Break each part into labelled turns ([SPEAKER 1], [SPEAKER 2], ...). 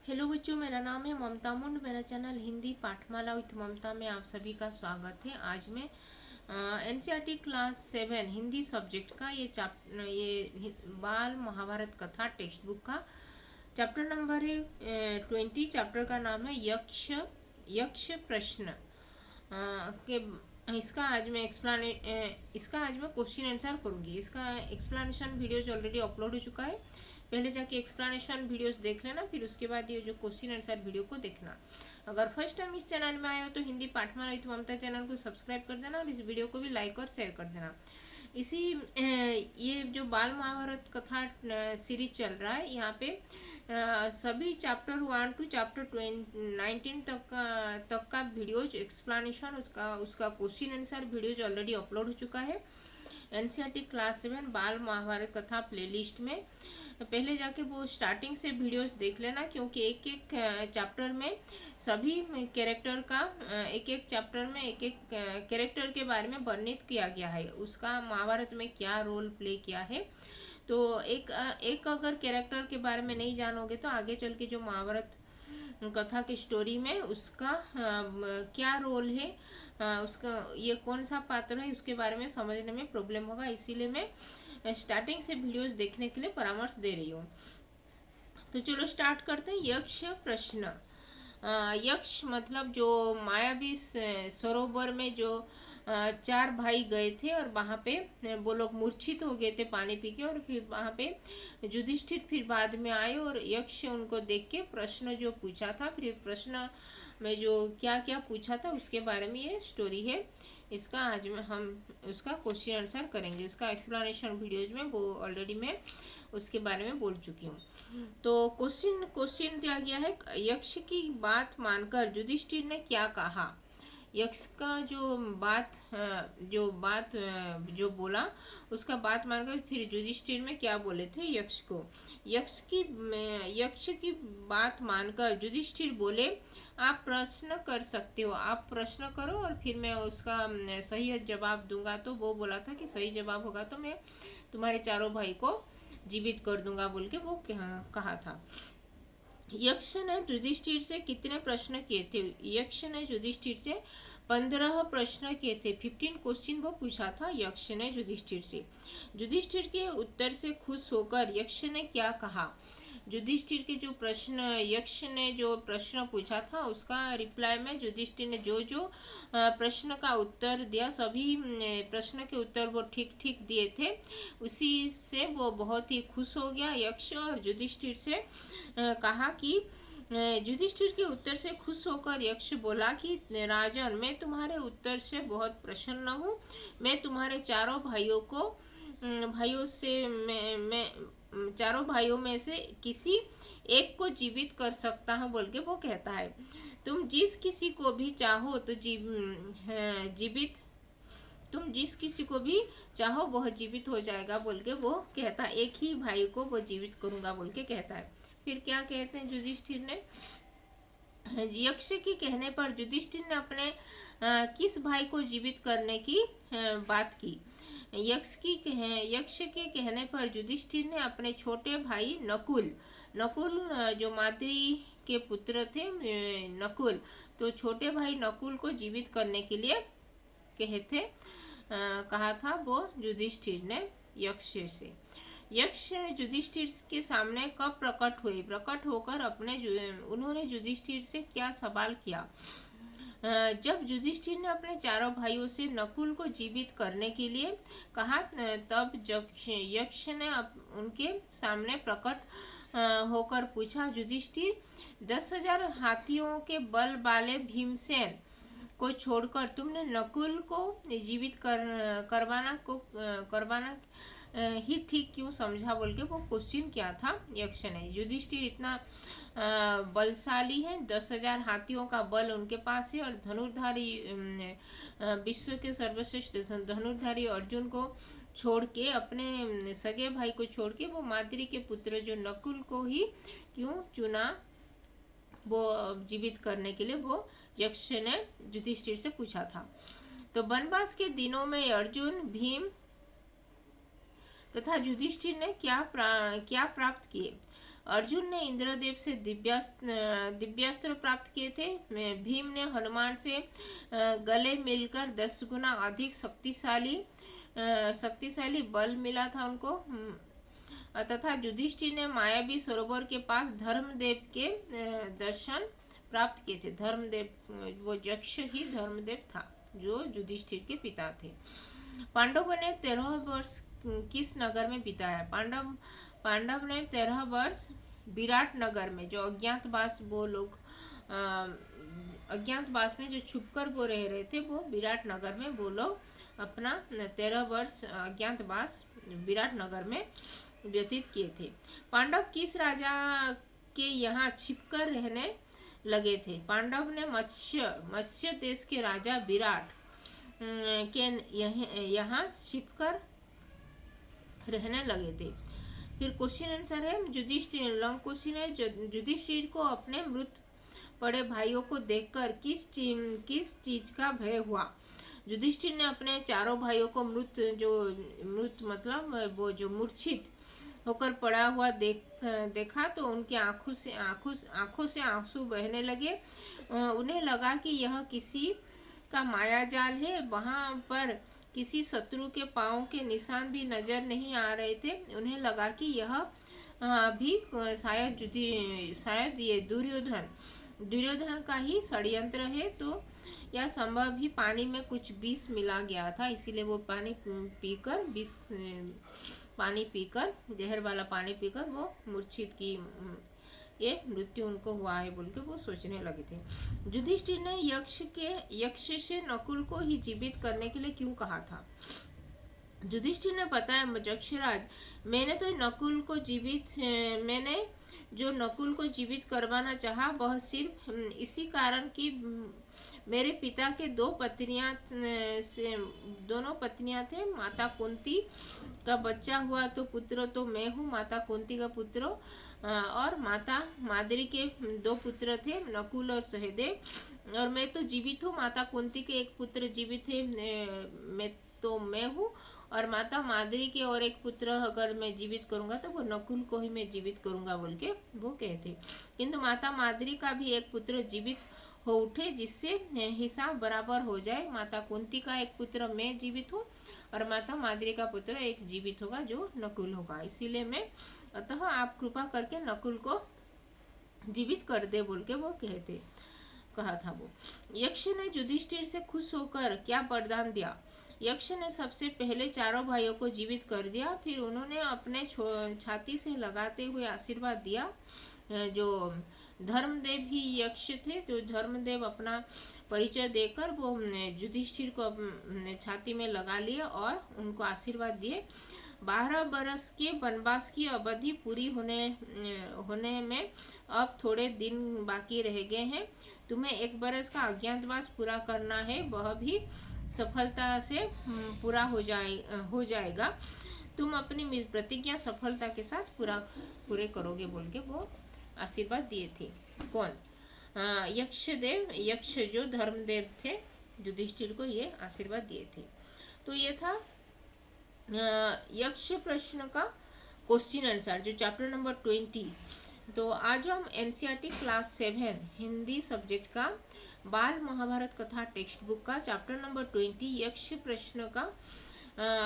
[SPEAKER 1] Hello बच्चों, मेरा नाम है ममता मुंड। मेरा चैनल हिंदी पाठमाला विथ ममता में आप सभी का स्वागत है। आज मैं एनसीईआरटी क्लास 7 हिंदी सब्जेक्ट का ये बाल महाभारत कथा टेक्स्ट बुक का चैप्टर नंबर है 20। चैप्टर का नाम है यक्ष यक्ष प्रश्न के इसका आज मैं क्वेश्चन आंसर करूँगी। इसका एक्सप्लेनेशन वीडियोज ऑलरेडी अपलोड हो चुका है। पहले जाके एक्सप्लेनेशन वीडियोस देख लेना, फिर उसके बाद ये जो क्वेश्चन आंसर वीडियो को देखना। अगर फर्स्ट टाइम इस चैनल में आए हो तो हिंदी पाठमाला विद ममता चैनल को सब्सक्राइब कर देना और इस वीडियो को भी लाइक और शेयर कर देना। ये जो बाल महाभारत कथा सीरीज चल रहा है, यहाँ पे सभी चैप्टर 1 टू चैप्टर 19 तक का वीडियोज एक्सप्लेनेशन उसका question answer videos already upload हो चुका है एनसीईआरटी क्लास 7 बाल महाभारत कथा प्लेलिस्ट में। पहले जाके वो स्टार्टिंग से वीडियोस देख लेना, क्योंकि एक एक चैप्टर में सभी कैरेक्टर का एक एक चैप्टर में एक एक कैरेक्टर के बारे में वर्णित किया गया है, उसका महाभारत में क्या रोल प्ले किया है। तो एक अगर कैरेक्टर के बारे में नहीं जानोगे तो आगे चल के जो महाभारत कथा की स्टोरी में उसका क्या रोल है, उसका ये कौन सा पात्र है, उसके बारे में समझने में प्रॉब्लम होगा। इसीलिए मैं स्टार्टिंग से वीडियोस देखने के लिए परामर्श दे रही हूँ। तो चलो स्टार्ट करते हैं। यक्ष प्रश्न। यक्ष मतलब जो मायावी सरोवर में जो चार भाई गए थे और वहाँ पे वो लोग मूर्छित हो गए थे पानी पी के, और फिर वहाँ पे युधिष्ठिर फिर बाद में आए और यक्ष उनको देख के प्रश्न जो पूछा था, फिर प्रश्न में जो क्या क्या पूछा था उसके बारे में ये स्टोरी है। इसका आज में हम उसका क्वेश्चन आंसर करेंगे। उसका एक्सप्लेनेशन वीडियोज में वो ऑलरेडी मैं उसके बारे में बोल चुकी हूँ। तो क्वेश्चन दिया गया है, यक्ष की बात मानकर युधिष्ठिर ने क्या कहा। यक्ष का जो बोला उसका बात मानकर फिर युधिष्ठिर में क्या बोले थे यक्ष को। यक्ष की बात मानकर युधिष्ठिर बोले, आप प्रश्न कर सकते हो, आप प्रश्न करो और फिर मैं उसका सही जवाब दूंगा। तो वो बोला था कि सही जवाब होगा तो मैं तुम्हारे चारों भाई को जीवित कर दूंगा बोल के वो कहा था। यक्ष ने युधिष्ठिर से कितने प्रश्न किए थे। यक्ष ने युधिष्ठिर से 15 प्रश्न किए थे। 15 क्वेश्चन वो पूछा था यक्ष ने युधिष्ठिर से। युधिष्ठिर के उत्तर से खुश होकर यक्ष ने क्या कहा। युधिष्ठिर के जो प्रश्न यक्ष ने जो प्रश्न पूछा था उसका रिप्लाई में युधिष्ठिर ने जो जो प्रश्न का उत्तर दिया, सभी प्रश्न के उत्तर वो ठीक ठीक दिए थे। उसी से वो बहुत ही खुश हो गया यक्ष, और युधिष्ठिर से कहा कि युधिष्ठिर के उत्तर से खुश होकर यक्ष बोला कि राजन, मैं तुम्हारे उत्तर से बहुत प्रसन्न हूँ। मैं तुम्हारे चारों भाइयों में से किसी एक को जीवित कर सकता हूँ बोल के वो कहता है। तुम जिस किसी को भी चाहो तो तुम जिस किसी को भी चाहो वह जीवित हो जाएगा बोल के वो कहता है। एक ही भाई को वो जीवित करूंगा बोल के कहता है। फिर क्या कहते हैं युधिष्ठिर ने, यक्ष के कहने पर युधिष्ठिर ने अपने किस भाई को जीवित करने की बात की। यक्ष के कहने पर युधिष्ठिर ने अपने छोटे भाई नकुल जो माद्री के पुत्र थे, नकुल, तो छोटे भाई नकुल को जीवित करने के लिए कहा था वो युधिष्ठिर ने यक्ष से। यक्ष युधिष्ठिर के सामने कब प्रकट हुए। प्रकट होकर उन्होंने युधिष्ठिर से क्या सवाल किया। जब युधिष्ठिर ने अपने चारों भाइयों से नकुल को जीवित करने के लिए कहा, तब यक्ष ने उनके सामने प्रकट होकर पूछा, युधिष्ठिर, 10,000 हाथियों के बल वाले भीमसेन को छोड़कर तुमने नकुल को जीवित करवाना ही ठीक क्यों समझा बोल के वो क्वेश्चन किया था यक्ष ने। युधिष्ठिर इतना बलशाली है, 10,000 हाथियों का बल उनके पास है, और धनुर्धारी विश्व के सर्वश्रेष्ठ धनुर्धारी अर्जुन को छोड़ के, अपने सगे भाई को छोड़ के वो माद्री के पुत्र जो नकुल को ही क्यों चुना वो जीवित करने के लिए, वो यक्ष ने युधिष्ठिर से पूछा था। तो वनवास के दिनों में अर्जुन, भीम तथा युधिष्ठिर ने क्या प्राप्त किए। अर्जुन ने इंद्रदेव से दिव्यास्त्र प्राप्त किए थे। भीम ने हनुमान से गले मिलकर 10 गुना अधिक शक्तिशाली बल मिला था उनको। तथा युधिष्ठिर ने मायावी सरोवर के पास धर्मदेव के दर्शन प्राप्त किए थे। धर्मदेव वो यक्ष ही धर्मदेव था जो युधिष्ठिर के पिता थे। पांडवों ने 13 वर्ष किस नगर में बिताया? पांडव ने 13 वर्ष विराट नगर में, जो अज्ञातवास वो लोग अज्ञातवास में जो छुपकर वो रह रहे थे, वो विराट नगर में वो लोग अपना 13 वर्ष अज्ञातवास विराट नगर में व्यतीत किए थे। पांडव किस राजा के यहाँ छिपकर रहने लगे थे? पांडव ने मत्स्य देश के राजा विराट के यहाँ छिपकर रहने लगे थे। फिर क्वेश्चन आंसर है युधिष्ठिर, लॉन्ग क्वेश्चन है। युधिष्ठिर को अपने मृत पड़े भाइयों को देखकर किस चीज का भय हुआ? युधिष्ठिर ने अपने चारों भाइयों को मृत मतलब वो जो मूर्छित होकर पड़ा हुआ देखा तो उनकी आंखों से आंसू बहने लगे। उन्हें लगा कि यह किसी का मायाजाल है। वहां पर किसी शत्रु के पांव के निशान भी नजर नहीं आ रहे थे। उन्हें लगा कि यह भी शायद ये दुर्योधन का ही षड्यंत्र है। तो यह संभव भी पानी में कुछ विष मिला गया था, इसीलिए वो पानी पीकर जहर वाला पानी पीकर वो मूर्छित की ये मृत्यु उनको हुआ है बोल के वो सोचने लगे थे। युधिष्ठिर ने यक्ष से नकुल को ही जीवित करने के लिए क्यों कहा था? युधिष्ठिर ने बताया, यक्षराज, मैंने जो नकुल को जीवित करवाना चाहा वह सिर्फ इसी कारण कि मेरे पिता के दोनों पत्नियां थे। माता कुंती का बच्चा हुआ तो पुत्र तो मैं हूँ, माता कुंती का पुत्र, और माता माद्री के 2 पुत्र थे, नकुल और सहदेव, और मैं तो जीवित हूँ। माता कुंती के एक पुत्र जीवित है, मैं हूँ, और माता माद्री के और एक पुत्र अगर मैं जीवित करूंगा तो वो नकुल को ही मैं जीवित करूंगा बोल के वो कहते। किंतु माता माद्री का भी एक पुत्र जीवित हो उठे जिससे हिसाब बराबर हो जाए। माता कुंती का एक पुत्र मैं जीवित हूँ और माता माद्री का पुत्र एक जीवित होगा जो नकुल होगा, इसीलिए मैं, अतः आप कृपा करके नकुल को जीवित कर दे बोल के वो कहा था वो। यक्ष ने युधिष्ठिर से खुश होकर क्या वरदान दिया? यक्ष ने सबसे पहले चारों भाइयों को जीवित कर दिया। फिर उन्होंने अपने छाती से लगाते हुए आशीर्वाद दिया। जो धर्मदेव ही यक्ष थे, तो धर्मदेव अपना परिचय देकर वो युधिष्ठिर को छाती में लगा लिए और उनको आशीर्वाद दिए। 12 बरस के वनवास की अवधि पूरी होने में अब थोड़े दिन बाकी रह गए हैं। तुम्हें 1 बरस का अज्ञातवास पूरा करना है, वह भी सफलता से पूरा हो जाएगा। तुम अपनी प्रतिज्ञा सफलता के साथ पूरे करोगे बोल के वो आशीर्वाद दिए थे। कौन? यक्ष जो धर्मदेव थे, युधिष्ठिर को ये आशीर्वाद दिए थे। तो ये था यक्ष प्रश्न का क्वेश्चन आंसर, जो चैप्टर नंबर 20। तो आज हम एनसीईआरटी क्लास 7 हिंदी सब्जेक्ट का बाल महाभारत कथा टेक्स्ट बुक का चैप्टर नंबर 20 यक्ष प्रश्न का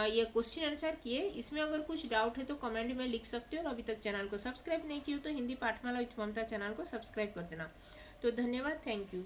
[SPEAKER 1] ये क्वेश्चन आंसर किए। इसमें अगर कुछ डाउट है तो कमेंट में लिख सकते हो, और अभी तक चैनल को सब्सक्राइब नहीं किया तो हिंदी पाठमाला विथ ममता चैनल को सब्सक्राइब कर देना। तो धन्यवाद, थैंक यू।